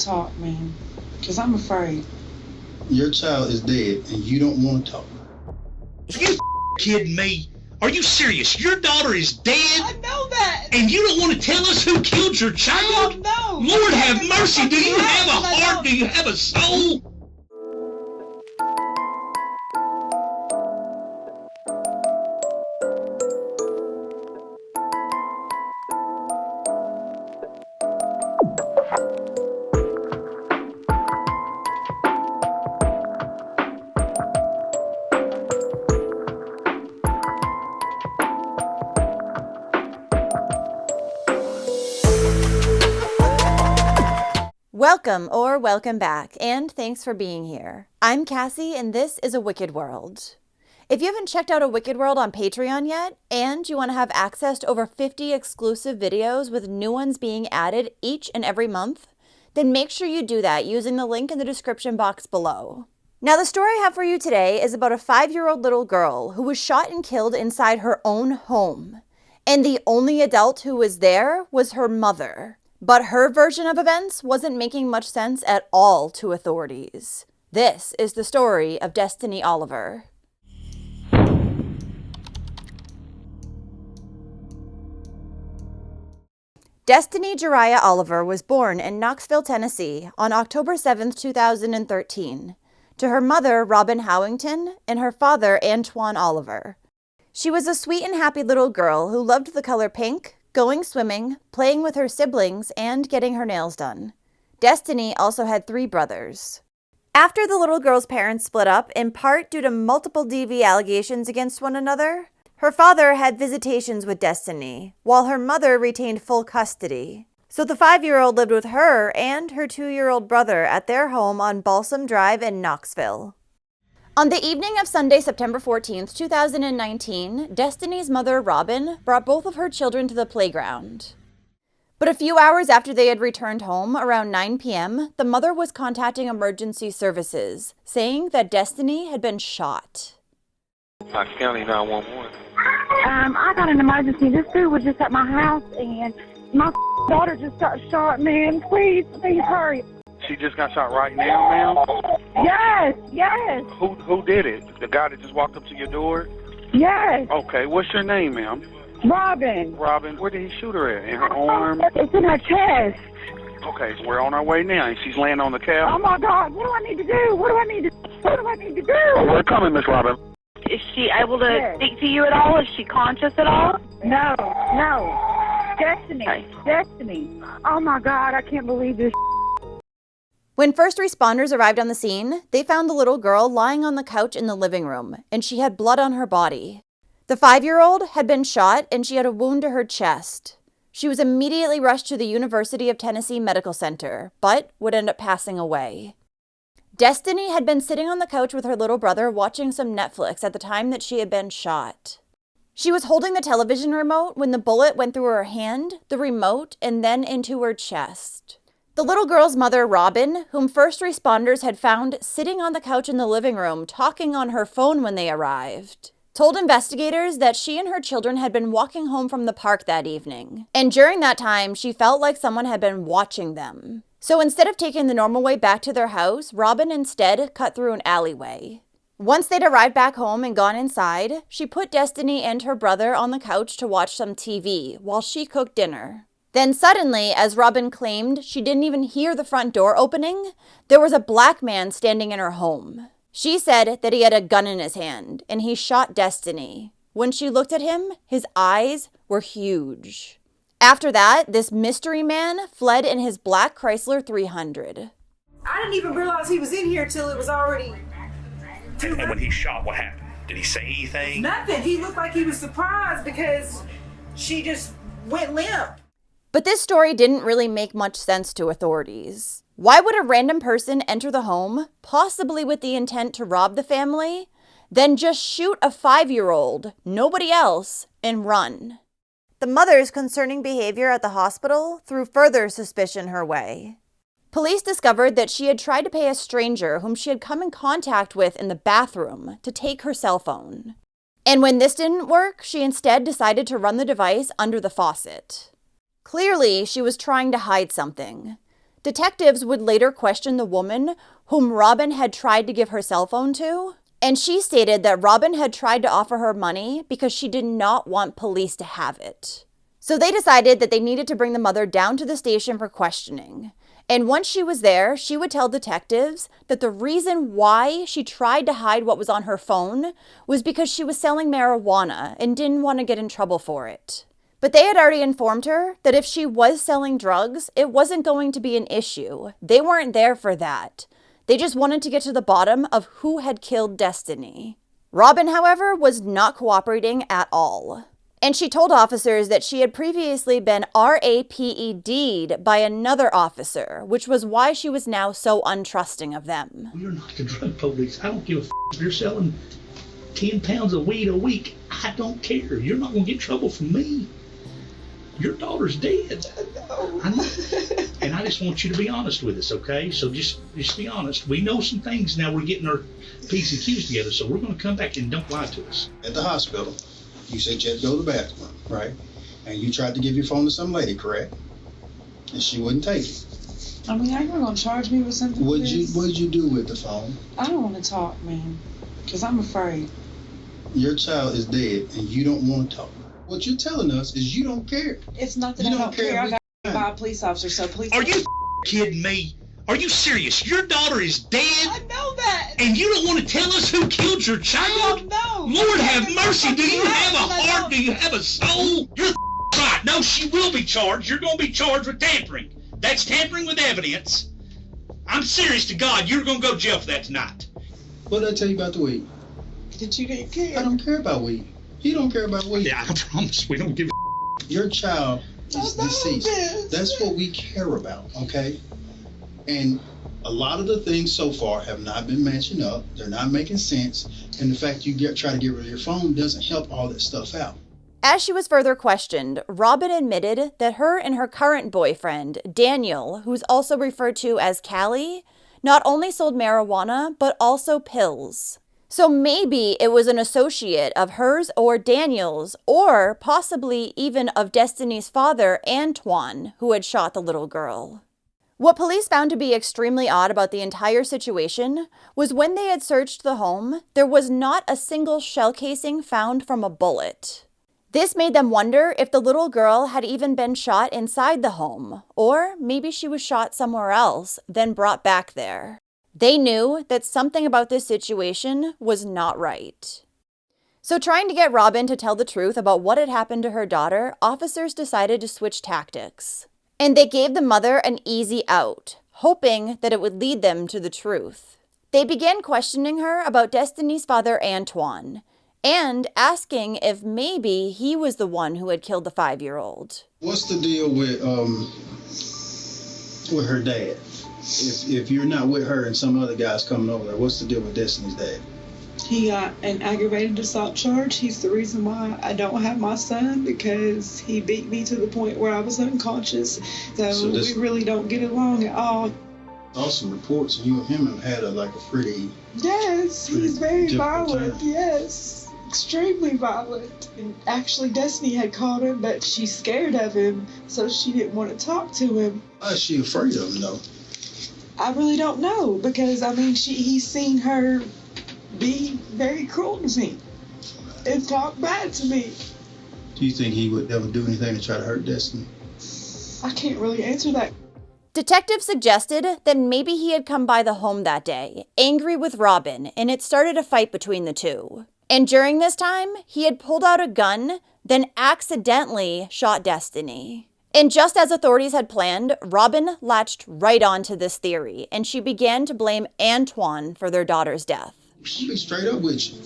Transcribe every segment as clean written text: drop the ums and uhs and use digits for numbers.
to talk, man, because I'm afraid. Your child is dead, and you don't want to talk. Are you kidding me? Are you serious? Your daughter is dead? I know that. And you don't want to tell us who killed your child? No. Lord have mercy. Do you have a heart? Do you have a soul? Welcome back, and thanks for being here. I'm Cassie, and this is A Wicked World. If you haven't checked out A Wicked World on Patreon yet, and you want to have access to over 50 exclusive videos with new ones being added each and every month, then make sure you do that using the link in the description box below. Now, the story I have for you today is about a 5-year-old little girl who was shot and killed inside her own home. And the only adult who was there was her mother. But her version of events wasn't making much sense at all to authorities. This is the story of Destiny Oliver. Destiny Jariah Oliver was born in Knoxville, Tennessee on October 7, 2013, to her mother, Robin Howington, and her father, Antoine Oliver. She was a sweet and happy little girl who loved the color pink, going swimming, playing with her siblings, and getting her nails done. Destiny also had 3 brothers. After the little girl's parents split up, in part due to multiple DV allegations against one another, her father had visitations with Destiny, while her mother retained full custody. So the 5-year-old lived with her and her 2-year-old brother at their home on Balsam Drive in Knoxville. On the evening of Sunday, September 14th, 2019, Destiny's mother, Robin, brought both of her children to the playground. But a few hours after they had returned home, around 9 p.m., the mother was contacting emergency services, saying that Destiny had been shot. Knox County 911. I got an emergency. This dude was just at my house, and my daughter just got shot, man. Please hurry. She just got shot right now, ma'am? Yes. Who did it? The guy that just walked up to your door? Yes. Okay, what's your name, ma'am? Robin. Robin, where did he shoot her at? In her arm? It's in her chest. Okay, so we're on our way now, and she's laying on the couch? Oh, my God. What do I need to do? What do I need to do? We're coming, Miss Robin. Is she able to speak to you at all? Is she conscious at all? No. Destiny. Okay. Destiny. Oh, my God. I can't believe this. When first responders arrived on the scene, they found the little girl lying on the couch in the living room, and she had blood on her body. The 5-year-old had been shot, and she had a wound to her chest. She was immediately rushed to the University of Tennessee Medical Center, but would end up passing away. Destiny had been sitting on the couch with her little brother watching some Netflix at the time that she had been shot. She was holding the television remote when the bullet went through her hand, the remote, and then into her chest. The little girl's mother, Robin, whom first responders had found sitting on the couch in the living room talking on her phone when they arrived, told investigators that she and her children had been walking home from the park that evening. And during that time, she felt like someone had been watching them. So instead of taking the normal way back to their house, Robin instead cut through an alleyway. Once they'd arrived back home and gone inside, she put Destiny and her brother on the couch to watch some TV while she cooked dinner. Then suddenly, as Robin claimed she didn't even hear the front door opening, there was a black man standing in her home. She said that he had a gun in his hand, and he shot Destiny. When she looked at him, his eyes were huge. After that, this mystery man fled in his black Chrysler 300. I didn't even realize he was in here till it was already too late. And when he shot, what happened? Did he say anything? Nothing. He looked like he was surprised because she just went limp. But this story didn't really make much sense to authorities. Why would a random person enter the home, possibly with the intent to rob the family, then just shoot a 5-year-old, nobody else, and run? The mother's concerning behavior at the hospital threw further suspicion her way. Police discovered that she had tried to pay a stranger whom she had come in contact with in the bathroom to take her cell phone. And when this didn't work, she instead decided to run the device under the faucet. Clearly, she was trying to hide something. Detectives would later question the woman whom Robin had tried to give her cell phone to, and she stated that Robin had tried to offer her money because she did not want police to have it. So they decided that they needed to bring the mother down to the station for questioning. And once she was there, she would tell detectives that the reason why she tried to hide what was on her phone was because she was selling marijuana and didn't want to get in trouble for it. But they had already informed her that if she was selling drugs, it wasn't going to be an issue. They weren't there for that. They just wanted to get to the bottom of who had killed Destiny. Robin, however, was not cooperating at all. And she told officers that she had previously been RAPED'd by another officer, which was why she was now so untrusting of them. You're not the drug police. I don't give a if you're selling 10 pounds of weed a week. I don't care. You're not going to get in trouble from me. Your daughter's dead. I know. And I just want you to be honest with us, okay? So just be honest. We know some things now. We're getting our P's and Q's together, so we're going to come back and don't lie to us. At the hospital, you said you had to go to the bathroom, right? And you tried to give your phone to some lady, correct? And she wouldn't take it. I mean, are you gonna charge me with something? What'd you do with the phone? I don't want to talk, man, because I'm afraid. Your child is dead, and you don't want to talk. What you're telling us is you don't care. It's not that You I don't care. I got by a police officer, so please. Are you kidding me? Are you serious? Your daughter is dead? I know that. And you don't want to tell us who killed your I child? don't know. Lord have mercy. Do you have a heart? Do you have a soul? You're right. No, she will be charged. You're going to be charged with tampering. That's tampering with evidence. I'm serious to God. You're going to go to jail for that tonight. What did I tell you about the weed? That you didn't care. I don't care about weed. You don't care about weed. Yeah, I promise we don't give a Your child is I know deceased. this. That's what we care about, okay? And a lot of the things so far have not been matching up. They're not making sense. And the fact you try to get rid of your phone doesn't help all that stuff out. As she was further questioned, Robin admitted that her and her current boyfriend, Daniel, who's also referred to as Callie, not only sold marijuana, but also pills. So maybe it was an associate of hers or Daniel's, or possibly even of Destiny's father, Antoine, who had shot the little girl. What police found to be extremely odd about the entire situation was when they had searched the home, there was not a single shell casing found from a bullet. This made them wonder if the little girl had even been shot inside the home, or maybe she was shot somewhere else, then brought back there. They knew that something about this situation was not right. So trying to get Robin to tell the truth about what had happened to her daughter, officers decided to switch tactics. And they gave the mother an easy out, hoping that it would lead them to the truth. They began questioning her about Destiny's father, Antoine, and asking if maybe he was the one who had killed the 5-year-old. What's the deal with her dad? If you're not with her and some other guy's coming over there, what's the deal with Destiny's dad? He got an aggravated assault charge. He's the reason why I don't have my son, because he beat me to the point where I was unconscious. So we really don't get along at all. Awesome reports, and you and him have had a pretty... Yes, he's very violent. Time. Yes, extremely violent. And actually, Destiny had called him, but she's scared of him, so she didn't want to talk to him. Why is she afraid of him, though? I really don't know, because, I mean, he's seen her be very cruel to me and talk bad to me. Do you think he would ever do anything to try to hurt Destiny? I can't really answer that. Detectives suggested that maybe he had come by the home that day, angry with Robin, and it started a fight between the two. And during this time, he had pulled out a gun, then accidentally shot Destiny. And just as authorities had planned, Robin latched right onto this theory, and she began to blame Antoine for their daughter's death. I'll be straight up with you.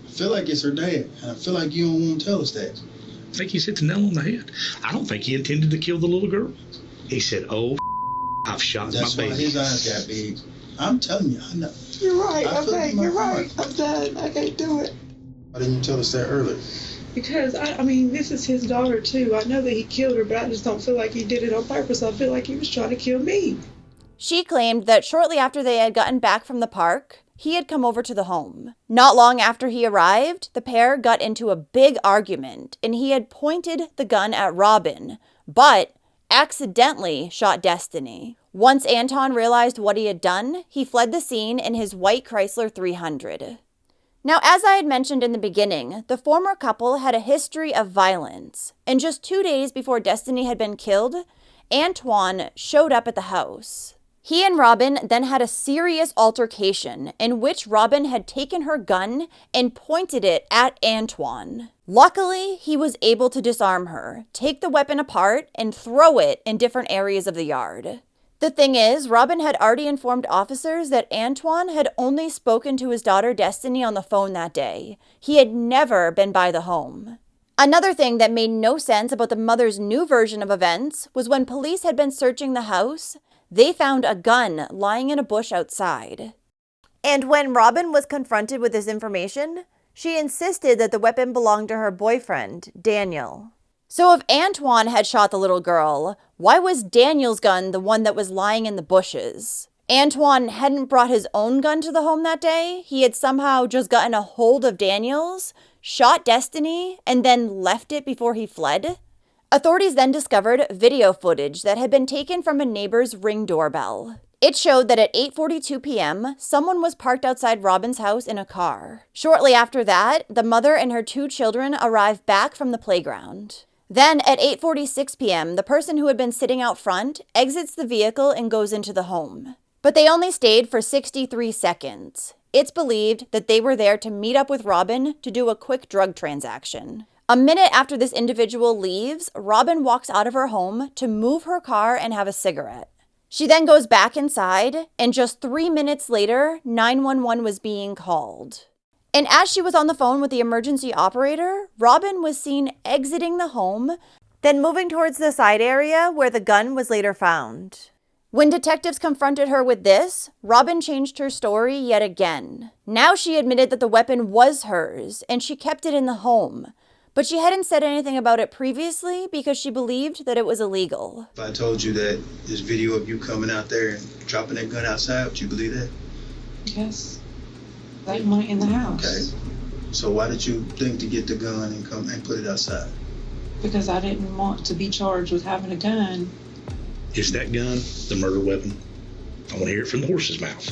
I feel like it's her dad, and I feel like you don't want to tell us that. I think he's hit the nail on the head. I don't think he intended to kill the little girl. He said, "Oh, I've shot That's my why baby." his eyes got big. I'm telling you, I know. You're right, I feel it in my you're heart. right. I'm done. I can't do it. Why didn't you tell us that earlier? Because, I mean, this is his daughter, too. I know that he killed her, but I just don't feel like he did it on purpose. I feel like he was trying to kill me. She claimed that shortly after they had gotten back from the park, he had come over to the home. Not long after he arrived, the pair got into a big argument, and he had pointed the gun at Robin, but accidentally shot Destiny. Once Anton realized what he had done, he fled the scene in his white Chrysler 300. Now, as I had mentioned in the beginning, the former couple had a history of violence, and just 2 days before Destiny had been killed, Antoine showed up at the house. He and Robin then had a serious altercation in which Robin had taken her gun and pointed it at Antoine. Luckily, he was able to disarm her, take the weapon apart, and throw it in different areas of the yard. The thing is, Robin had already informed officers that Antoine had only spoken to his daughter Destiny on the phone that day. He had never been by the home. Another thing that made no sense about the mother's new version of events was when police had been searching the house, they found a gun lying in a bush outside. And when Robin was confronted with this information, she insisted that the weapon belonged to her boyfriend, Daniel. So if Antoine had shot the little girl, why was Daniel's gun the one that was lying in the bushes? Antoine hadn't brought his own gun to the home that day. He had somehow just gotten a hold of Daniel's, shot Destiny, and then left it before he fled. Authorities then discovered video footage that had been taken from a neighbor's Ring doorbell. It showed that at 8:42 p.m., someone was parked outside Robin's house in a car. Shortly after that, the mother and her 2 children arrived back from the playground. Then, at 8:46 p.m., the person who had been sitting out front exits the vehicle and goes into the home. But they only stayed for 63 seconds. It's believed that they were there to meet up with Robin to do a quick drug transaction. A minute after this individual leaves, Robin walks out of her home to move her car and have a cigarette. She then goes back inside, and just 3 minutes later, 911 was being called. And as she was on the phone with the emergency operator, Robin was seen exiting the home, then moving towards the side area where the gun was later found. When detectives confronted her with this, Robin changed her story yet again. Now she admitted that the weapon was hers, and she kept it in the home. But she hadn't said anything about it previously because she believed that it was illegal. If I told you that this video of you coming out there and dropping that gun outside, would you believe that? Yes. That went in the house. Okay. So why did you think to get the gun and come and put it outside? Because I didn't want to be charged with having a gun. Is that gun the murder weapon? I want to hear it from the horse's mouth.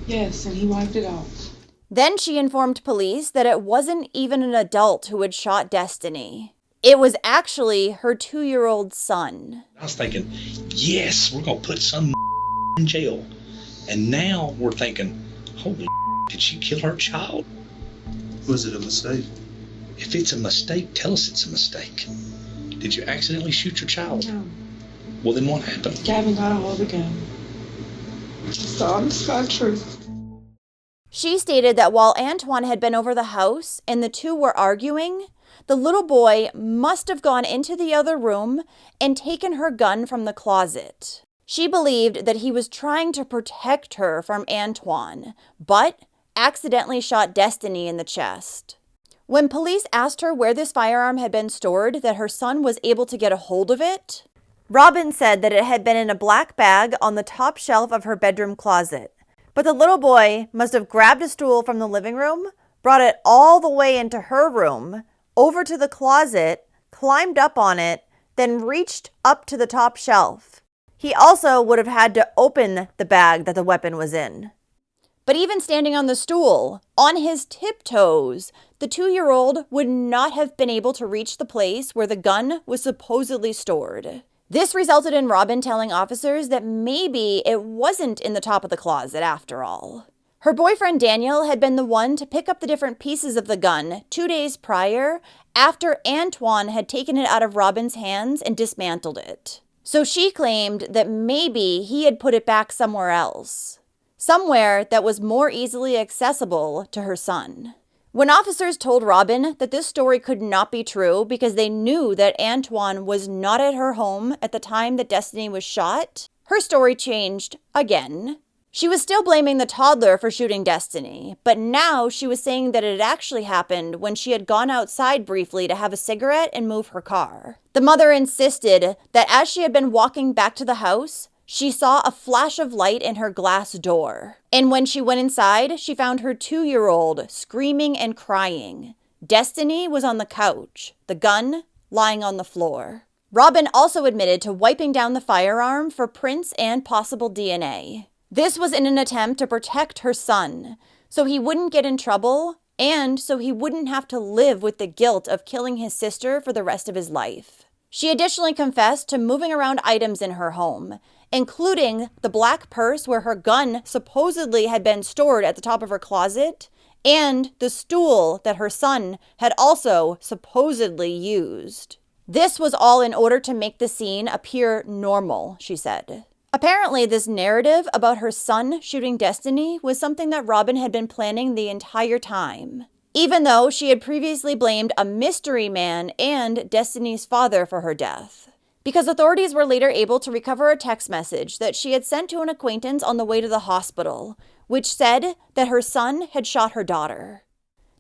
Yes, and he wiped it off. Then she informed police that it wasn't even an adult who had shot Destiny. It was actually her 2-year-old son. I was thinking, yes, we're going to put some in jail. And now we're thinking, holy did she kill her child? Was it a mistake? If it's a mistake, tell us it's a mistake. Did you accidentally shoot your child? No. Well, then what happened? Gavin got a hold of the gun. It's the honest God truth. She stated that while Antoine had been over the house and the two were arguing, the little boy must have gone into the other room and taken her gun from the closet. She believed that he was trying to protect her from Antoine, but accidentally shot Destiny in the chest. When police asked her where this firearm had been stored that her son was able to get a hold of it, Robin said that it had been in a black bag on the top shelf of her bedroom closet. But the little boy must have grabbed a stool from the living room, brought it all the way into her room, over to the closet, climbed up on it, then reached up to the top shelf. He also would have had to open the bag that the weapon was in. But even standing on the stool, on his tiptoes, the 2-year-old would not have been able to reach the place where the gun was supposedly stored. This resulted in Robin telling officers that maybe it wasn't in the top of the closet after all. Her boyfriend Daniel had been the one to pick up the different pieces of the gun 2 days prior after Antoine had taken it out of Robin's hands and dismantled it. So she claimed that maybe he had put it back somewhere else. Somewhere that was more easily accessible to her son. When officers told Robin that this story could not be true because they knew that Antoine was not at her home at the time that Destiny was shot, her story changed again. She was still blaming the toddler for shooting Destiny, but now she was saying that it actually happened when she had gone outside briefly to have a cigarette and move her car. The mother insisted that as she had been walking back to the house, she saw a flash of light in her glass door. And when she went inside, she found her 2-year-old screaming and crying. Destiny was on the couch, the gun lying on the floor. Robin also admitted to wiping down the firearm for prints and possible DNA. This was in an attempt to protect her son, so he wouldn't get in trouble and so he wouldn't have to live with the guilt of killing his sister for the rest of his life. She additionally confessed to moving around items in her home, including the black purse where her gun supposedly had been stored at the top of her closet, and the stool that her son had also supposedly used. This was all in order to make the scene appear normal, she said. Apparently, this narrative about her son shooting Destiny was something that Robin had been planning the entire time, even though she had previously blamed a mystery man and Destiny's father for her death. Because authorities were later able to recover a text message that she had sent to an acquaintance on the way to the hospital, which said that her son had shot her daughter.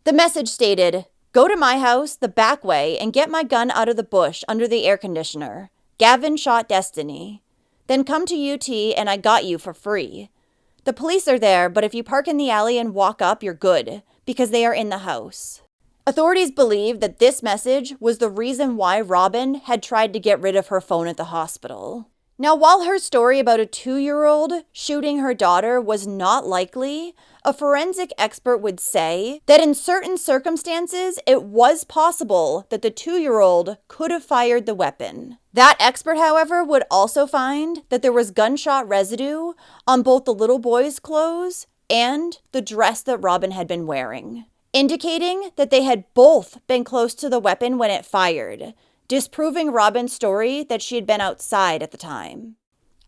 The message stated, "Go to my house the back way and get my gun out of the bush under the air conditioner. Gavin shot Destiny. Then come to UT and I got you for free. The police are there, but if you park in the alley and walk up, you're good, because they are in the house." Authorities believe that this message was the reason why Robin had tried to get rid of her phone at the hospital. Now, while her story about a 2-year-old shooting her daughter was not likely, a forensic expert would say that in certain circumstances, it was possible that the 2-year-old could have fired the weapon. That expert, however, would also find that there was gunshot residue on both the little boy's clothes and the dress that Robin had been wearing, indicating that they had both been close to the weapon when it fired, disproving Robin's story that she had been outside at the time.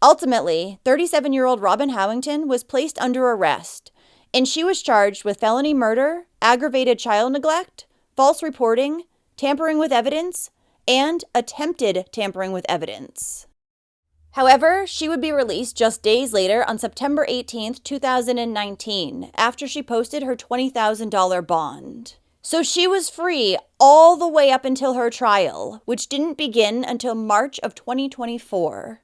Ultimately, 37-year-old Robin Howington was placed under arrest, and she was charged with felony murder, aggravated child neglect, false reporting, tampering with evidence, and attempted tampering with evidence. However, she would be released just days later on September 18, 2019, after she posted her $20,000 bond. So she was free all the way up until her trial, which didn't begin until March of 2024.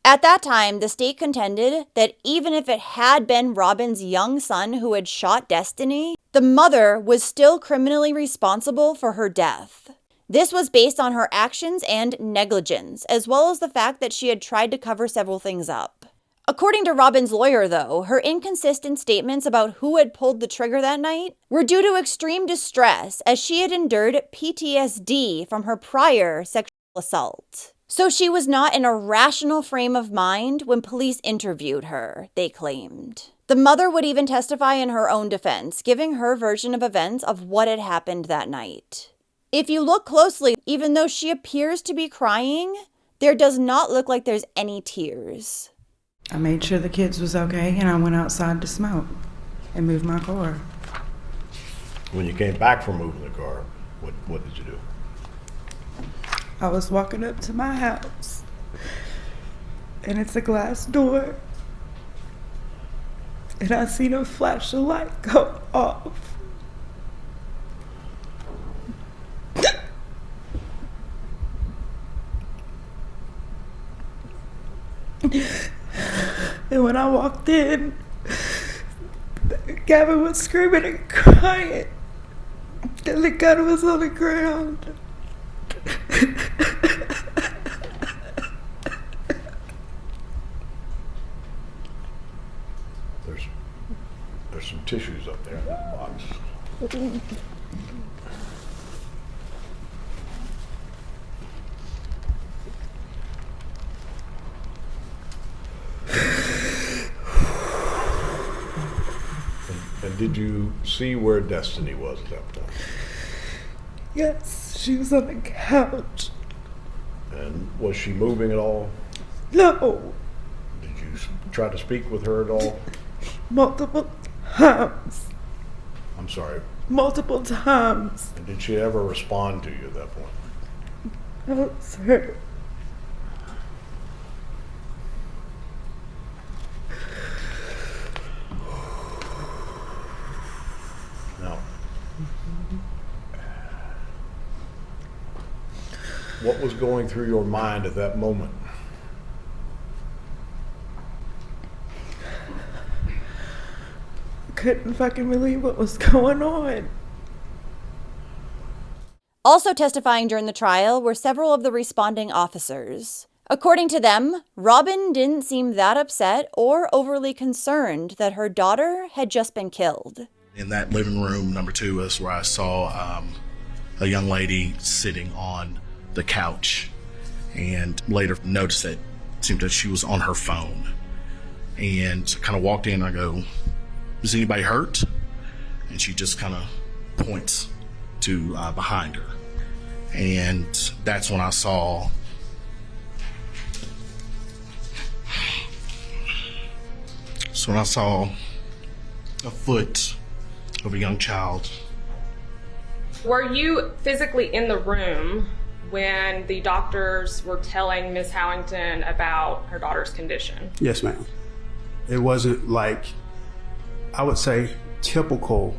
At that time, the state contended that even if it had been Robin's young son who had shot Destiny, the mother was still criminally responsible for her death. This was based on her actions and negligence, as well as the fact that she had tried to cover several things up. According to Robin's lawyer, though, her inconsistent statements about who had pulled the trigger that night were due to extreme distress, as she had endured PTSD from her prior sexual assault. So she was not in a rational frame of mind when police interviewed her, they claimed. The mother would even testify in her own defense, giving her version of events of what had happened that night. If you look closely, even though she appears to be crying, there does not look like there's any tears. I made sure the kids was okay, and I went outside to smoke and move my car. When you came back from moving the car, what did you do? I was walking up to my house, and it's a glass door, and I seen a flash of light go off. And when I walked in, Gavin was screaming and crying, and the gun was on the ground. There's some tissues up there in that box. And did you see where Destiny was at that point? Yes, she was on the couch. And was she moving at all? No. Did you try to speak with her at all? Multiple times. I'm sorry. Multiple times. And did she ever respond to you at that point? No, sir. Now, what was going through your mind at that moment? Couldn't fucking believe what was going on. Also testifying during the trial were several of the responding officers. According to them, Robin didn't seem that upset or overly concerned that her daughter had just been killed. In that living room, number 2 is where I saw a young lady sitting on the couch, and later noticed that it seemed that she was on her phone. And kind of walked in, I go, "Is anybody hurt?" And she just kind of points to behind her. And that's when I saw a foot of a young child. Were you physically in the room when the doctors were telling Ms. Howington about her daughter's condition? Yes, ma'am. It wasn't like, I would say, typical.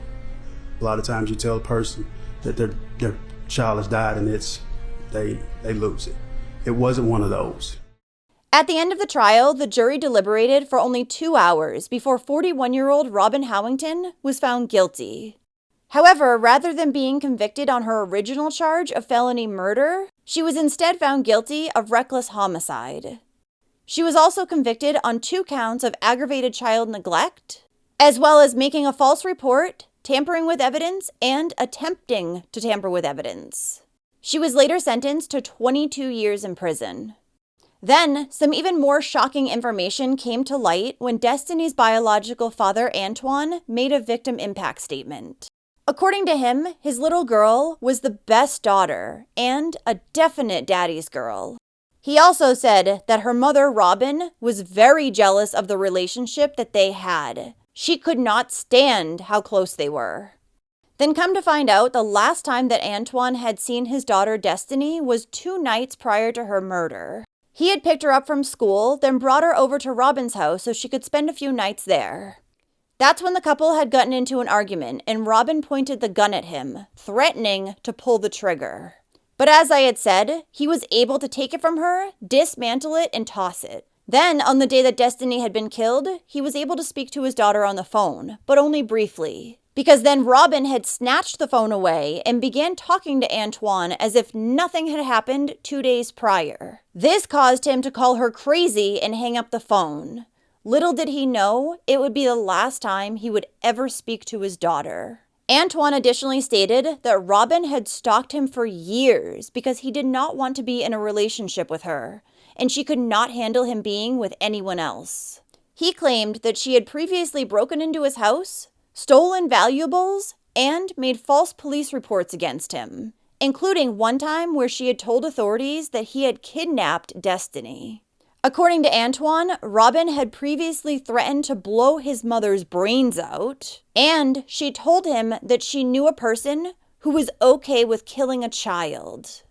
A lot of times you tell a person that their child has died and they lose it. It wasn't one of those. At the end of the trial, the jury deliberated for only 2 hours before 41-year-old Robin Howington was found guilty. However, rather than being convicted on her original charge of felony murder, she was instead found guilty of reckless homicide. She was also convicted on 2 counts of aggravated child neglect, as well as making a false report, tampering with evidence, and attempting to tamper with evidence. She was later sentenced to 22 years in prison. Then, some even more shocking information came to light when Destiny's biological father, Antoine, made a victim impact statement. According to him, his little girl was the best daughter and a definite daddy's girl. He also said that her mother, Robin, was very jealous of the relationship that they had. She could not stand how close they were. Then come to find out, the last time that Antoine had seen his daughter Destiny was 2 nights prior to her murder. He had picked her up from school, then brought her over to Robin's house so she could spend a few nights there. That's when the couple had gotten into an argument, and Robin pointed the gun at him, threatening to pull the trigger. But as I had said, he was able to take it from her, dismantle it, and toss it. Then, on the day that Destiny had been killed, he was able to speak to his daughter on the phone, but only briefly. Because then Robin had snatched the phone away and began talking to Antoine as if nothing had happened 2 days prior. This caused him to call her crazy and hang up the phone. Little did he know, it would be the last time he would ever speak to his daughter. Antoine additionally stated that Robin had stalked him for years because he did not want to be in a relationship with her, and she could not handle him being with anyone else. He claimed that she had previously broken into his house, stolen valuables, and made false police reports against him, including one time where she had told authorities that he had kidnapped Destiny. According to Antoine, Robin had previously threatened to blow his mother's brains out, and she told him that she knew a person who was okay with killing a child.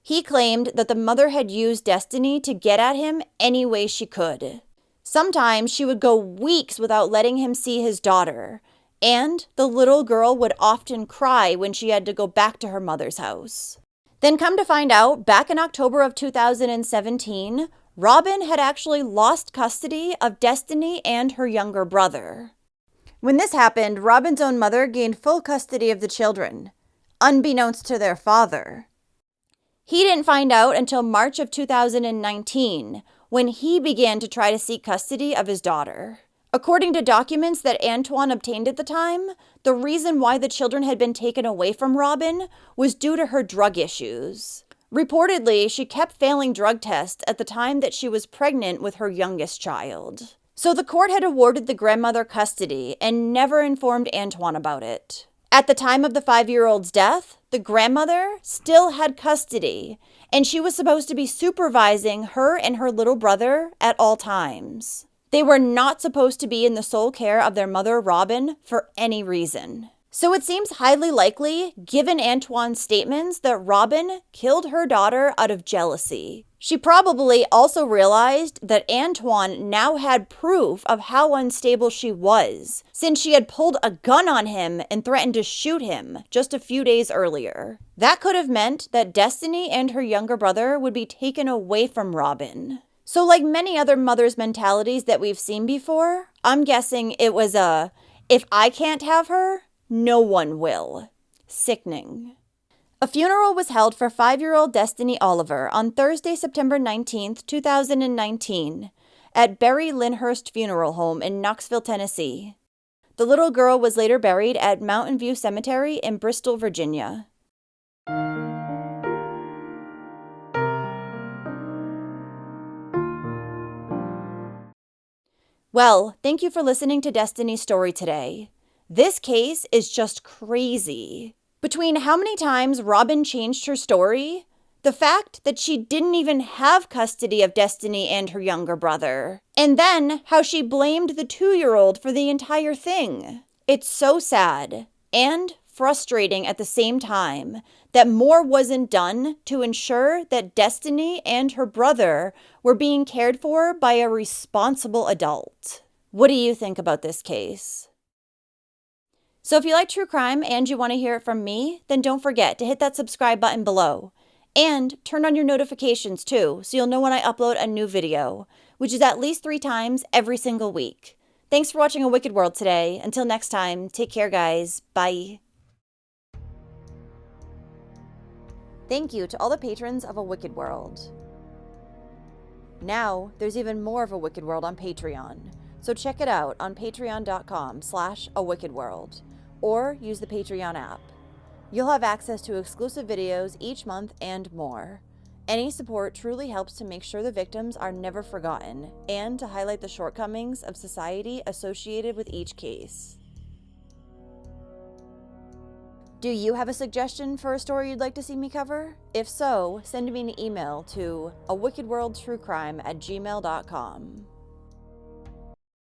He claimed that the mother had used Destiny to get at him any way she could. Sometimes she would go weeks without letting him see his daughter, and the little girl would often cry when she had to go back to her mother's house. Then come to find out, back in October of 2017, Robin had actually lost custody of Destiny and her younger brother. When this happened, Robin's own mother gained full custody of the children, unbeknownst to their father. He didn't find out until March of 2019, when he began to try to seek custody of his daughter. According to documents that Antoine obtained at the time, the reason why the children had been taken away from Robin was due to her drug issues. Reportedly, she kept failing drug tests at the time that she was pregnant with her youngest child. So the court had awarded the grandmother custody and never informed Antoine about it. At the time of the 5-year-old's death, the grandmother still had custody, and she was supposed to be supervising her and her little brother at all times. They were not supposed to be in the sole care of their mother, Robin, for any reason. So it seems highly likely, given Antoine's statements, that Robin killed her daughter out of jealousy. She probably also realized that Antoine now had proof of how unstable she was, since she had pulled a gun on him and threatened to shoot him just a few days earlier. That could have meant that Destiny and her younger brother would be taken away from Robin. So like many other mothers' mentalities that we've seen before, I'm guessing it was if I can't have her, no one will. Sickening. A funeral was held for 5-year-old Destiny Oliver on Thursday, September 19, 2019, at Barry Lyndhurst Funeral Home in Knoxville, Tennessee. The little girl was later buried at Mountain View Cemetery in Bristol, Virginia. Well, thank you for listening to Destiny's story today. This case is just crazy. Between how many times Robin changed her story, the fact that she didn't even have custody of Destiny and her younger brother, and then how she blamed the 2-year-old for the entire thing. It's so sad and frustrating at the same time that more wasn't done to ensure that Destiny and her brother were being cared for by a responsible adult. What do you think about this case? So if you like true crime and you want to hear it from me, then don't forget to hit that subscribe button below. And turn on your notifications too, so you'll know when I upload a new video, which is at least 3 times every single week. Thanks for watching A Wicked World today. Until next time, take care guys. Bye. Thank you to all the patrons of A Wicked World. Now, there's even more of A Wicked World on Patreon, so check it out on patreon.com/awickedworld. Or use the Patreon app. You'll have access to exclusive videos each month and more. Any support truly helps to make sure the victims are never forgotten and to highlight the shortcomings of society associated with each case. Do you have a suggestion for a story you'd like to see me cover? If so, send me an email to awickedworldtruecrime@gmail.com.